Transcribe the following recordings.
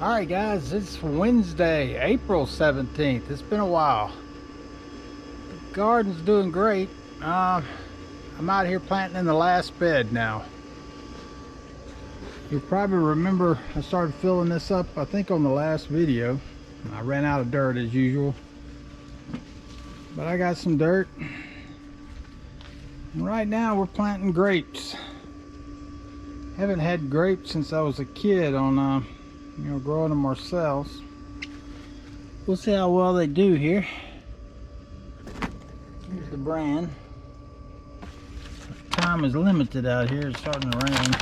Alright guys, it's Wednesday, April 17th. It's been a while. The garden's doing great. I'm out here planting in the last bed now. You'll probably remember I started filling this up, I think, on the last video. I ran out of dirt as usual. But I got some dirt. And right now we're planting grapes. Haven't had grapes since I was a kid on growing them ourselves. We'll see how well they do here. Here's the brand. Time is limited out here. It's starting to rain.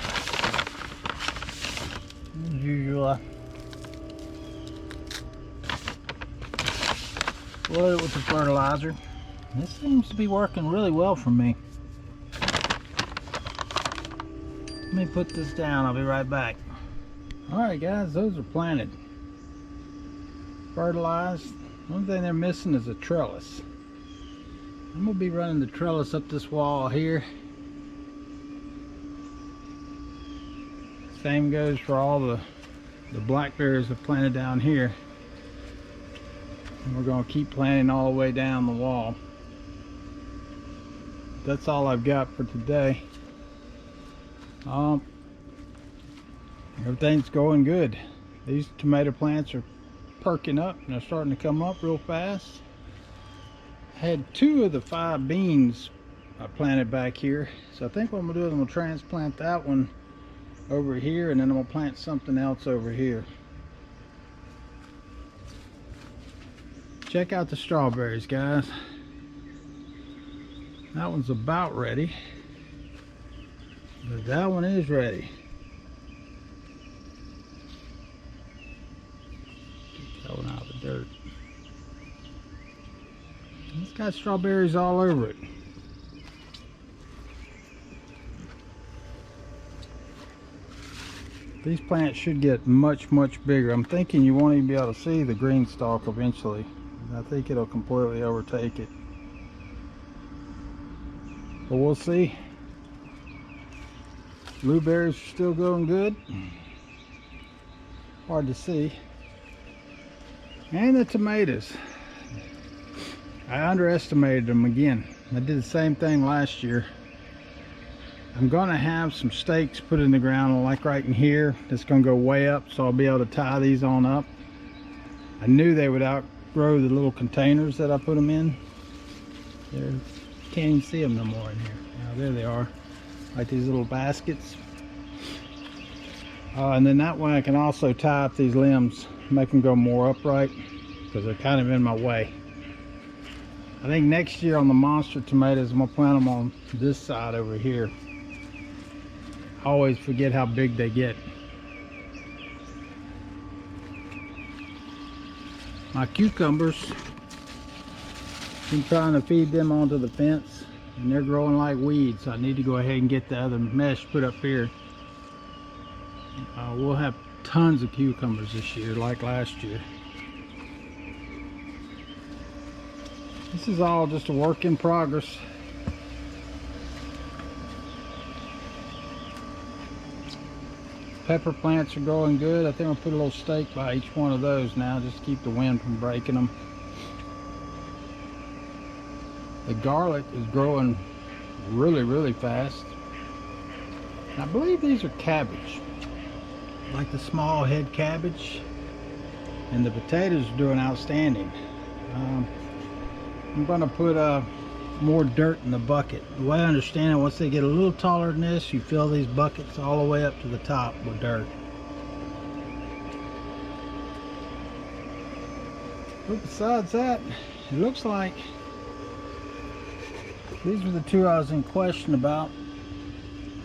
As usual, load it with the fertilizer. This seems to be working really well for me. Let me put this down. I'll be right back. Alright guys, those are planted. Fertilized. One thing they're missing is a trellis. I'm going to be running the trellis up this wall here. Same goes for all the blackberries I've planted down here. And we're going to keep planting all the way down the wall. That's all I've got for today. Everything's going good. These tomato plants are perking up and they're starting to come up real fast. I had 2 of the 5 beans I planted back here, so I think what I'm gonna do is I'm gonna transplant that one over here, and then I'm gonna plant something else over here. Check out the strawberries, guys. That one's about ready, but that one is ready. Out of the dirt. It's got strawberries all over it. These plants should get much bigger. I'm thinking you won't even be able to see the green stalk eventually. I think it'll completely overtake it. But we'll see. Blueberries are still going good. Hard to see. And the tomatoes, I underestimated them again. I did the same thing last year. I'm gonna have some stakes put in the ground, like right in here. That's gonna go way up, so I'll be able to tie these on up. I knew they would outgrow the little containers that I put them in. There, can't even see them no more in here. Now, there they are, like these little baskets. And then that way I can also tie up these limbs, make them go more upright, because they're kind of in my way. I think next year on the monster tomatoes, I'm gonna plant them on this side over here. I always forget how big they get. My cucumbers, I'm trying to feed them onto the fence, and they're growing like weeds. So I need to go ahead and get the other mesh put up here. We'll have tons of cucumbers this year, like last year. This is all just a work in progress. Pepper plants are growing good. I think I'll put a little stake by each one of those now, just to keep the wind from breaking them. The garlic is growing really fast. I believe these are cabbage, like the small head cabbage. And the potatoes are doing outstanding. I'm going to put more dirt in the bucket. The way I understand it, once they get a little taller than this, you fill these buckets all the way up to the top with dirt. But besides that, it looks like these were the 2 I was in question about.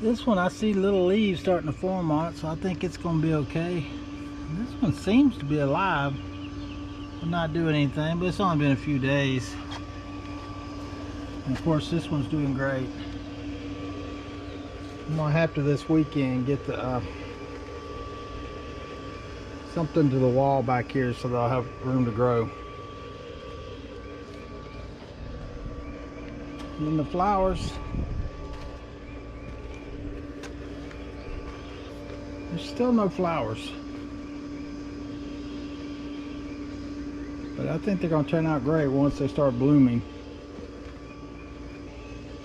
This one, I see little leaves starting to form on it, so I think it's going to be okay. And this one seems to be alive. Will not do anything, but it's only been a few days. And of course, this one's doing great. I'm gonna have to this weekend get the something to the wall back here so that I'll have room to grow. And then the flowers, there's still no flowers. But I think they're going to turn out great once they start blooming.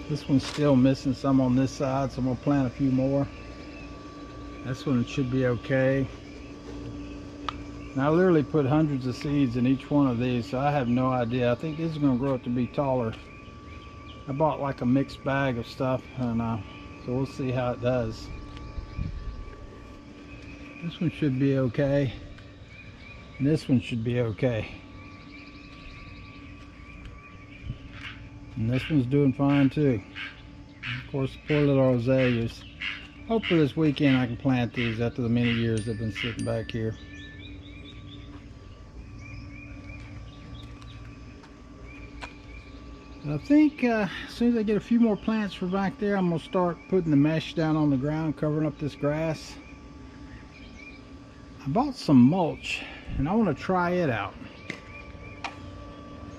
This one's still missing some on this side, so I'm going to plant a few more. This one should be okay. And I literally put hundreds of seeds in each one of these, so I have no idea. I think this is going to grow up to be taller. I bought like a mixed bag of stuff, and so we'll see how it does. This one should be okay. And this one should be okay. And this one's doing fine too. Of course, the poor little azaleas. Hopefully this weekend I can plant these after the many years they've been sitting back here. I think as soon as I get a few more plants from back there, I'm going to start putting the mesh down on the ground, covering up this grass. I bought some mulch and I want to try it out.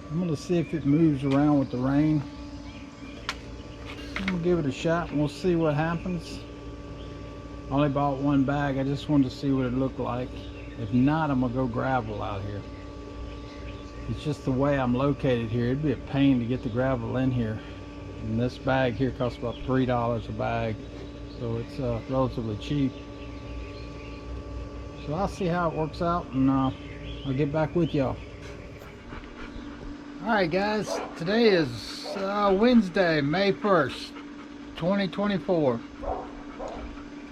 I'm going to see if it moves around with the rain. I'm going to give it a shot and we'll see what happens. I only bought one bag. I just wanted to see what it looked like. If not, I'm going to go gravel out here. It's just the way I'm located here. It'd be a pain to get the gravel in here. And this bag here costs about $3 a bag. So it's relatively cheap. So I'll see how it works out, and I'll get back with y'all. Alright guys, today is Wednesday, May 1st, 2024.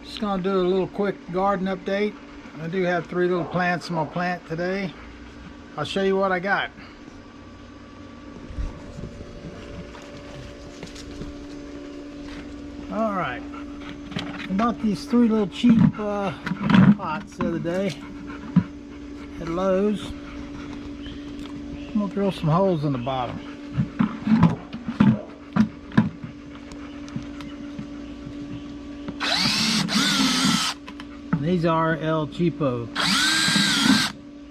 Just gonna do a little quick garden update. I do have 3 little plants I'm gonna plant today. I'll show you what I got. Alright, I bought these 3 little cheap pots the other day at Lowe's. I'm gonna drill some holes in the bottom. And these are El Cheapo.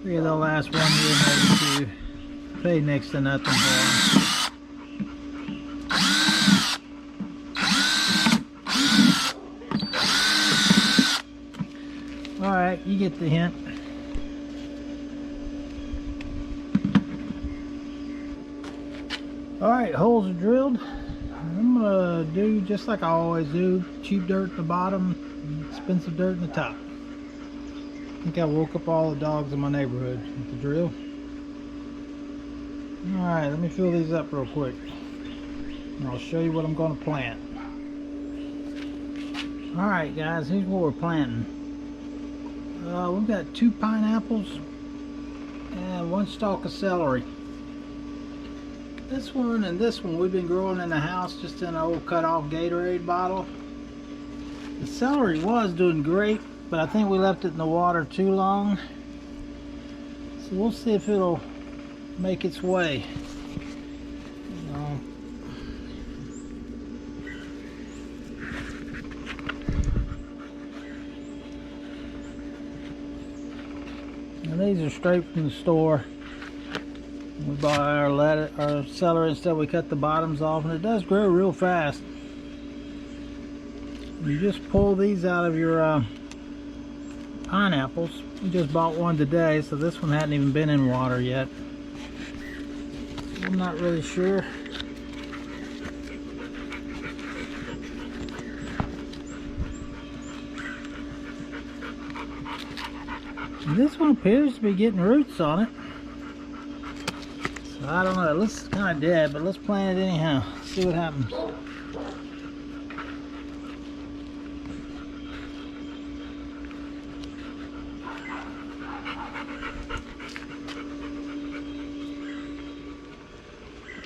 Figure they'll last 1 year, maybe 2. Pay next to nothing for them. Alright, you get the hint. Alright, holes are drilled. I'm gonna do just like I always do. Cheap dirt at the bottom, expensive dirt in the top. I think I woke up all the dogs in my neighborhood with the drill. Alright, let me fill these up real quick. And I'll show you what I'm gonna plant. Alright guys, here's what we're planting. We've got 2 pineapples and 1 stalk of celery. This one and this one we've been growing in the house, just in an old cut-off Gatorade bottle. The celery was doing great, but I think we left it in the water too long. So we'll see if it'll make its way. And these are straight from the store. We bought our celery instead. We cut the bottoms off, and it does grow real fast. You just pull these out of your pineapples. We just bought one today, so this one hadn't even been in water yet. I'm not really sure. And this one appears to be getting roots on it. I don't know, it looks kind of dead, but let's plant it anyhow. See what happens.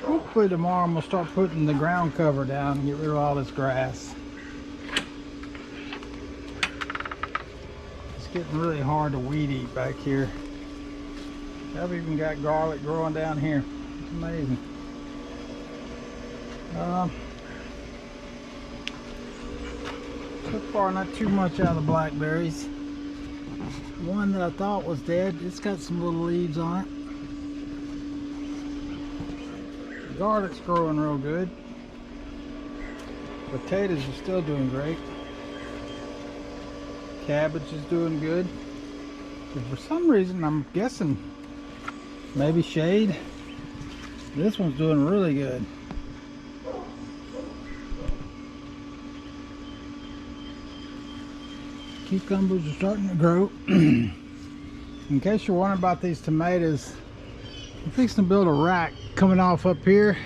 Hopefully tomorrow I'm going to start putting the ground cover down and get rid of all this grass. It's getting really hard to weed eat back here. I've even got garlic growing down here. It's amazing. So far, not too much out of the blackberries. One that I thought was dead, it's got some little leaves on it. The garlic's growing real good. Potatoes are still doing great. Cabbage is doing good. And for some reason, I'm guessing maybe shade. This one's doing really good. Cucumbers are starting to grow. In case you're wondering about these tomatoes, I'm fixing to build a rack coming off up here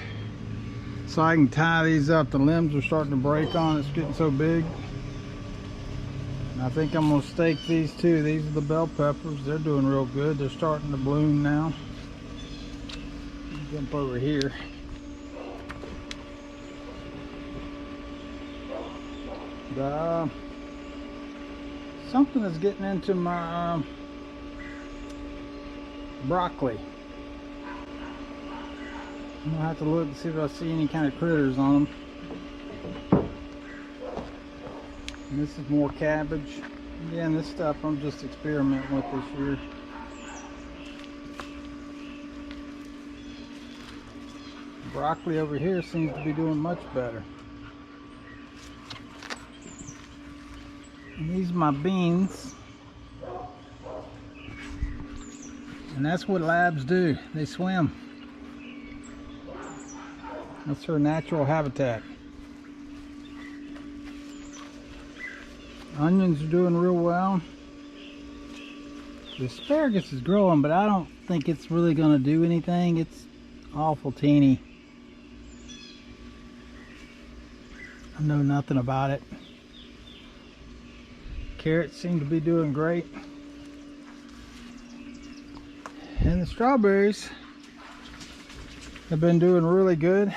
so I can tie these up. The limbs are starting to break on. It's getting so big. And I think I'm going to stake these too. These are the bell peppers. They're doing real good. They're starting to bloom now. Jump over here. Something is getting into my broccoli. I'm gonna have to look to see if I see any kind of critters on them. And this is more cabbage. Again, this stuff I'm just experimenting with this year. Broccoli over here seems to be doing much better. And these are my beans. And that's what labs do. They swim. That's their natural habitat. Onions are doing real well. The asparagus is growing, but I don't think it's really going to do anything. It's awful teeny. I know nothing about it. Carrots seem to be doing great. And the strawberries have been doing really good.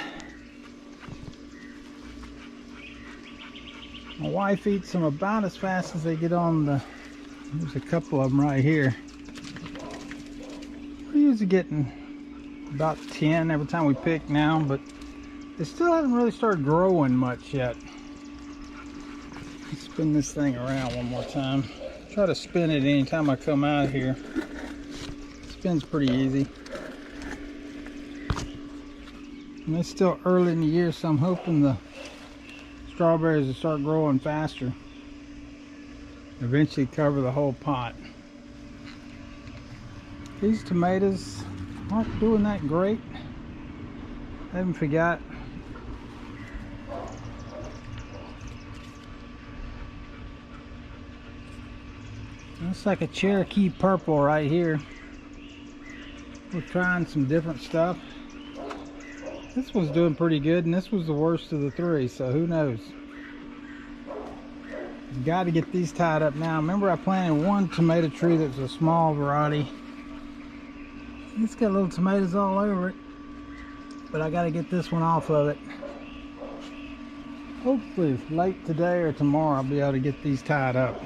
My wife eats them about as fast as they get on the... There's a couple of them right here. We're usually getting about 10 every time we pick now, but they still haven't really started growing much yet. Let's spin this thing around one more time. Try to spin it anytime I come out here. It spins pretty easy. And it's still early in the year, so I'm hoping the strawberries will start growing faster. Eventually cover the whole pot. These tomatoes aren't doing that great. I haven't forgot. Looks like a Cherokee purple right here. We're trying some different stuff. This one's doing pretty good, and this was the worst of the three, so who knows. Got to get these tied up now. Remember, I planted one tomato tree that's a small variety. It's got little tomatoes all over it, but I got to get this one off of it. Hopefully late today or tomorrow I'll be able to get these tied up.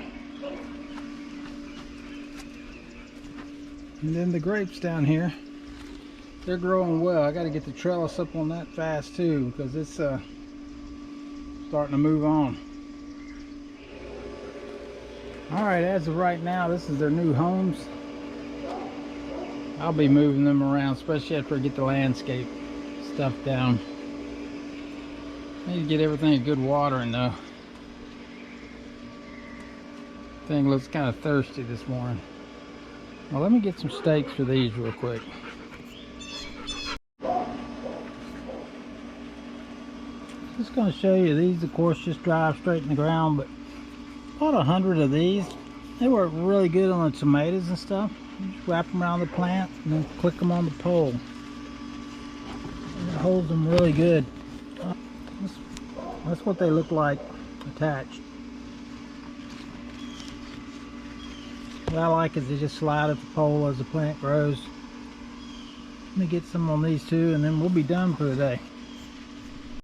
And then the grapes down here, they're growing well. I got to get the trellis up on that fast too, because it's starting to move on. Alright, as of right now, this is their new homes. I'll be moving them around, especially after I get the landscape stuff down. Need to get everything a good watering though. Thing looks kind of thirsty this morning. Well, let me get some stakes for these real quick. Just going to show you these, of course, just drive straight in the ground, but about 100 of these. They work really good on the tomatoes and stuff. You just wrap them around the plant and then click them on the pole. And it holds them really good. That's what they look like attached. What I like is they just slide at the pole as the plant grows. Let me get some on these two and then we'll be done for the day.